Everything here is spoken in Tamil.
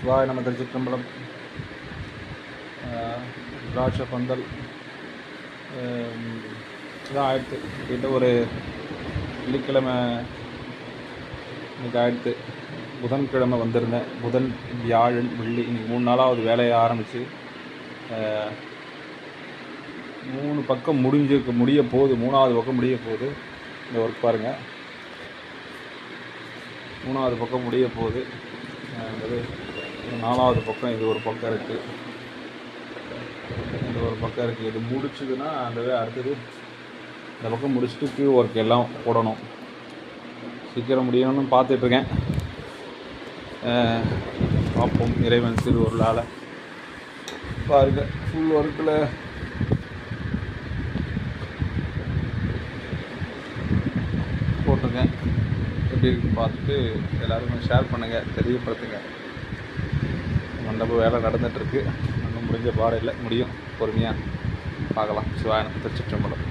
சிவாய நம்ம திருச்சிற்றம்பலம். திராட்சை பந்தல் இதான் ஆயிடுத்து. கிட்ட ஒரு வெள்ளிக்கிழமை இன்னைக்கு ஆயிடுத்து. புதன்கிழமை வந்திருந்தேன். புதன், வியாழன், வெள்ளி, இன்னைக்கு 3 நாளாவது வேலையை ஆரம்பித்து 3 பக்கம் முடிய போகுது. 3வது பக்கம் முடிய போகுது. இந்த ஒர்க் பாருங்கள், 3வது பக்கம் முடிய போகுது. 4வது பக்கம் இது ஒரு பக்கம் இருக்குது, இது ஒரு பக்கம் இருக்குது. இது முடிச்சுதுன்னா அந்த அடுத்தது இந்த பக்கம் முடிச்சுட்டு கீழ் ஒர்க் எல்லாம் போடணும். சீக்கிரம் முடியணும்னு பார்த்துட்ருக்கேன். பார்ப்போம், இறைவன் சிறு ஒரு நாளை பாருங்க. ஃபுல் ஒர்க்கில் போட்டிருக்கேன். எப்படி இருக்குன்னு பார்த்துட்டு எல்லோருமே ஷேர் பண்ணுங்கள், தெரியப்படுத்துங்க. மண்டப வேலை நடந்துகிட்ருக்கு. இன்னும் முடிஞ்ச பாடம் இல்லை, முடியும். பொறுமையாக பார்க்கலாம். சிவாயனம் திருச்சிற்றம்பலம்.